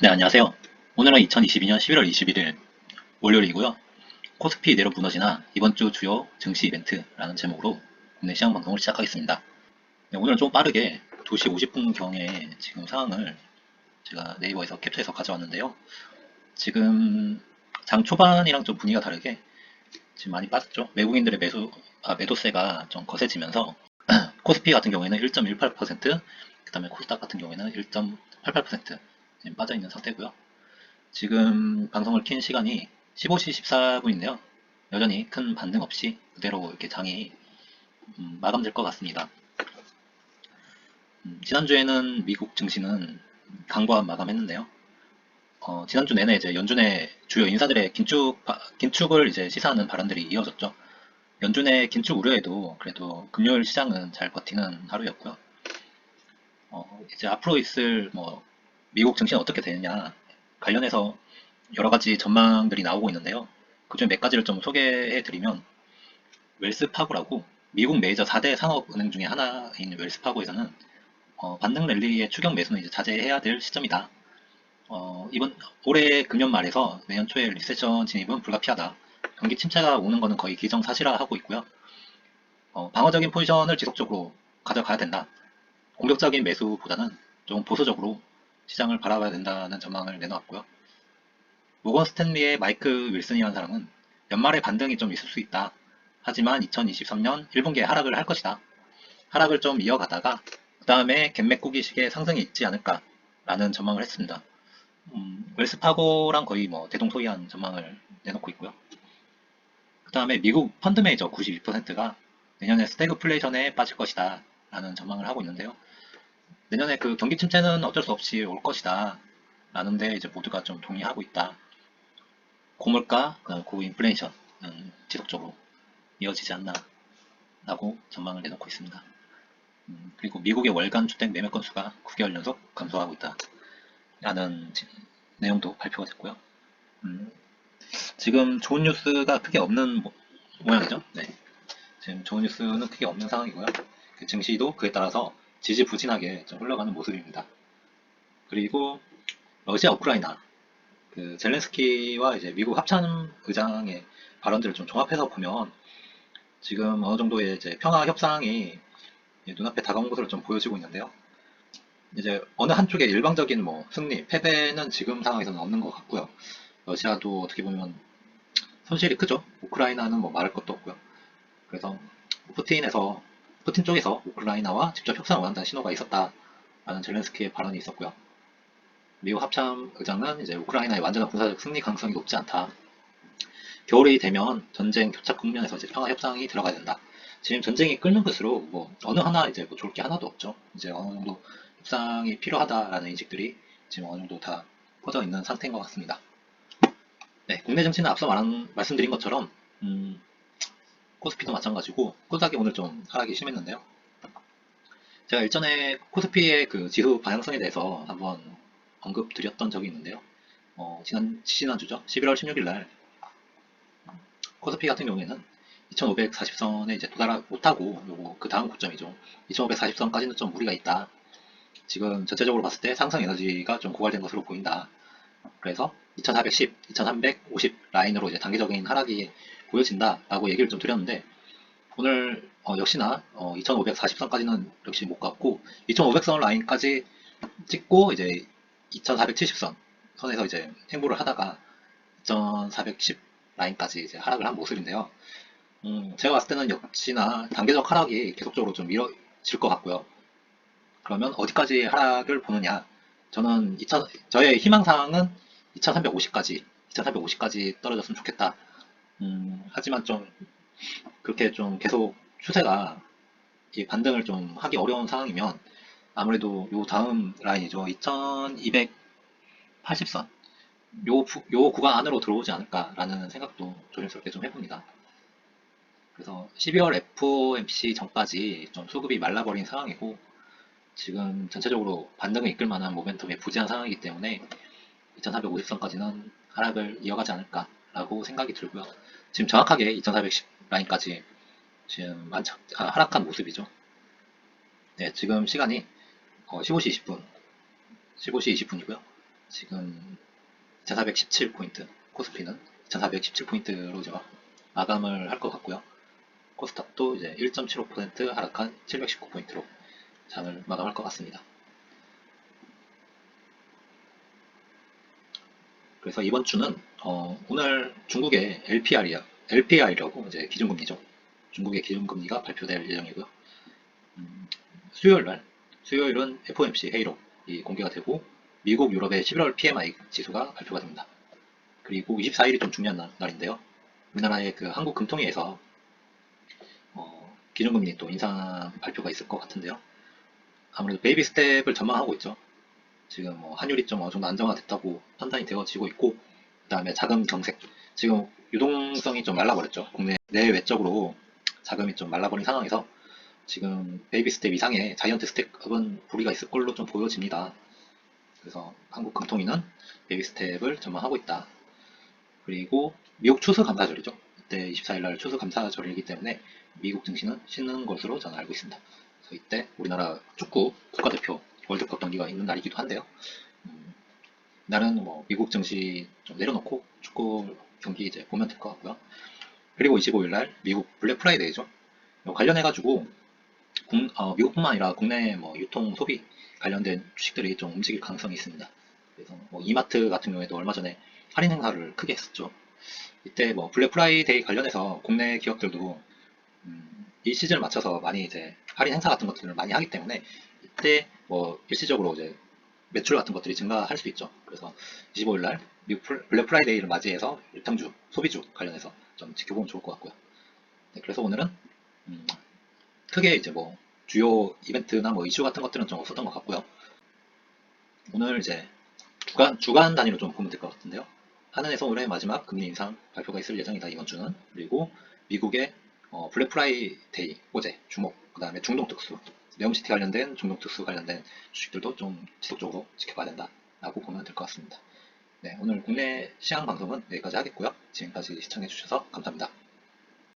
네, 안녕하세요. 오늘은 2022년 11월 21일 월요일이고요. 코스피 내로 무너지나 이번 주 주요 증시 이벤트라는 제목으로 국내 시장 방송을 시작하겠습니다. 네, 오늘은 좀 빠르게 2시 50분경에 지금 상황을 제가 네이버에서 캡처해서 가져왔는데요. 지금 장 초반이랑 좀 분위기가 다르게 지금 많이 빠졌죠. 외국인들의 매도세가 좀 거세지면서 코스피 같은 경우에는 1.18%, 그 다음에 코스닥 같은 경우에는 1.88% 지금 빠져있는 상태고요. 지금 방송을 킨 시간이 15시 14분인데요. 여전히 큰 반등 없이 그대로 이렇게 장이 마감될 것 같습니다. 지난주에는 미국 증시는 강보합 마감했는데요. 지난주 내내 이제 연준의 주요 인사들의 긴축을 이제 시사하는 발언들이 이어졌죠. 연준의 긴축 우려에도 그래도 금요일 시장은 잘 버티는 하루였고요. 이제 앞으로 있을 뭐 미국 증시는 어떻게 되느냐 관련해서 여러 가지 전망들이 나오고 있는데요. 그중에 몇 가지를 좀 소개해 드리면, 웰스파고라고 미국 메이저 4대 산업은행 중에 하나인 웰스파고에서는 반등 랠리의 추격 매수는 이제 자제해야 될 시점이다. 이번 올해 금년 말에서 내년 초에 리세션 진입은 불가피하다. 경기 침체가 오는 것은 거의 기정사실화하고 있고요. 방어적인 포지션을 지속적으로 가져가야 된다. 공격적인 매수보다는 좀 보수적으로 시장을 바라봐야 된다는 전망을 내놓았고요. 모건 스탠리의 마이크 윌슨이라는 사람은 연말에 반등이 좀 있을 수 있다. 하지만 2023년 1분기에 하락을 할 것이다. 하락을 좀 이어가다가 그 다음에 갭맥꾸기식의 상승이 있지 않을까 라는 전망을 했습니다. 웰스파고랑 거의 뭐 대동소이한 전망을 내놓고 있고요. 그 다음에 미국 펀드 매니저 92%가 내년에 스태그플레이션에 빠질 것이다 라는 전망을 하고 있는데요. 내년에 그 경기 침체는 어쩔 수 없이 올 것이다 라는데 이제 모두가 좀 동의하고 있다. 고물가, 고인플레이션은 지속적으로 이어지지 않나 라고 전망을 내놓고 있습니다. 그리고 미국의 월간 주택 매매 건수가 9개월 연속 감소하고 있다 라는 내용도 발표가 됐고요. 음, 지금 좋은 뉴스가 크게 없는 모양이죠. 네. 지금 좋은 뉴스는 크게 없는 상황이고요. 그 증시도 그에 따라서 지지부진하게 좀 흘러가는 모습입니다. 그리고 러시아, 우크라이나, 그 젤렌스키와 이제 미국 합참 의장의 발언들을 좀 종합해서 보면 지금 어느 정도의 이제 평화 협상이 눈앞에 다가온 것으로 좀 보여지고 있는데요. 이제 어느 한쪽의 일방적인 뭐 승리, 패배는 지금 상황에서는 없는 것 같고요. 러시아도 어떻게 보면 손실이 크죠. 우크라이나는 뭐 말할 것도 없고요. 그래서 푸틴 쪽에서 우크라이나와 직접 협상을 원한다는 신호가 있었다라는 젤렌스키의 발언이 있었고요. 미국 합참 의장은 이제 우크라이나의 완전한 군사적 승리 가능성이 높지 않다. 겨울이 되면 전쟁 교착 국면에서 이제 평화 협상이 들어가야 된다. 지금 전쟁이 끓는 것으로 뭐 어느 하나 이제 뭐 좋을 게 하나도 없죠. 이제 어느 정도 협상이 필요하다라는 인식들이 지금 어느 정도 다 퍼져 있는 상태인 것 같습니다. 네, 국내 정치는 앞서 말씀드린 것처럼 코스피도 마찬가지고 코스닥이 오늘 좀 하락이 심했는데요. 제가 일전에 코스피의 그 지수 방향성에 대해서 한번 언급드렸던 적이 있는데요. 지난주죠. 11월 16일 날 코스피 같은 경우에는 2540선에 이제 도달 못하고 요거 그 다음 고점이죠. 2540선까지는 좀 무리가 있다. 지금 전체적으로 봤을 때 상승 에너지가 좀 고갈된 것으로 보인다. 그래서 2410, 2350 라인으로 이제 단기적인 하락이 보여진다라고 얘기를 좀 드렸는데 오늘 역시나 2540선까지는 역시 못 갔고 2500선 라인까지 찍고 이제 2470선 선에서 이제 행보를 하다가 2410 라인까지 이제 하락을 한 모습인데요. 제가 봤을 때는 역시나 단계적 하락이 계속적으로 좀 이뤄질 것 같고요. 그러면 어디까지 하락을 보느냐? 저의 희망사항은 2350까지 떨어졌으면 좋겠다. 하지만 좀 그렇게 좀 계속 추세가 이 반등을 좀 하기 어려운 상황이면 아무래도 요 다음 라인이죠. 2280선. 요 구간 안으로 들어오지 않을까라는 생각도 조심스럽게 좀 해봅니다. 그래서 12월 FOMC 전까지 좀 수급이 말라버린 상황이고 지금 전체적으로 반등을 이끌 만한 모멘텀이 부재한 상황이기 때문에 2450선까지는 하락을 이어가지 않을까라고 생각이 들고요. 지금 정확하게 2410 라인까지 지금 하락한 모습이죠. 네, 지금 시간이 15시 20분, 15시 20분이고요. 지금 2417포인트, 코스피는 2417포인트로 제가 마감을 할 것 같고요. 코스닥도 이제 1.75% 하락한 719포인트로 장을 마감할 것 같습니다. 그래서 이번 주는 오늘 중국의 LPR이라고 이제 기준금리죠. 중국의 기준금리가 발표될 예정이고요. 수요일은 FOMC 회의록이 공개가 되고 미국, 유럽의 11월 PMI 지수가 발표가 됩니다. 그리고 24일이 좀 중요한 날인데요. 우리나라의 그 한국금통위에서 기준금리 또 인상 발표가 있을 것 같은데요. 아무래도 베이비 스텝을 전망하고 있죠. 지금 뭐 환율이 좀 어느 정도 안정화됐다고 판단이 되어지고 있고, 그 다음에 자금 경색. 지금 유동성이 좀 말라버렸죠. 국내 내외적으로 자금이 좀 말라버린 상황에서 지금 베이비 스텝 이상의 자이언트 스텝은 불이가 있을 걸로 좀 보여집니다. 그래서 한국 금통위는 베이비 스텝을 전망하고 있다. 그리고 미국 추수감사절이죠. 이때 24일날 추수감사절이기 때문에 미국 증시는 쉬는 것으로 저는 알고 있습니다. 그래서 이때 우리나라 축구 국가대표 월드컵 경기가 있는 날이기도 한데요. 나는 뭐 미국 증시 좀 내려놓고 축구 경기 이제 보면 될 것 같고요. 그리고 25일날 미국 블랙 프라이데이죠. 관련해가지고 미국뿐만 아니라 국내 뭐 유통 소비 관련된 주식들이 좀 움직일 가능성이 있습니다. 그래서 뭐 이마트 같은 경우에도 얼마 전에 할인 행사를 크게 했었죠. 이때 뭐 블랙 프라이데이 관련해서 국내 기업들도 이 시즌을 맞춰서 많이 이제 할인 행사 같은 것들을 많이 하기 때문에 이때 뭐 일시적으로 이제 매출 같은 것들이 증가할 수 있죠. 그래서 25일날 미국 블랙 프라이데이를 맞이해서 유통주, 소비주 관련해서 좀 지켜보면 좋을 것 같고요. 네, 그래서 오늘은 음, 크게 이제 뭐 주요 이벤트나 뭐 이슈 같은 것들은 좀 없었던 것 같고요. 오늘 이제 주간 단위로 좀 보면 될 것 같은데요. 한은에서 올해 마지막 금리 인상 발표가 있을 예정이다, 이번 주는. 그리고 미국의 블랙 프라이데이 호재 주목, 그 다음에 중동특수, 네옴시티 관련된 중동특수 관련된 주식들도 좀 지속적으로 지켜봐야 된다라고 보면 될 것 같습니다. 네, 오늘 국내 시황 방송은 여기까지 하겠고요. 지금까지 시청해주셔서 감사합니다.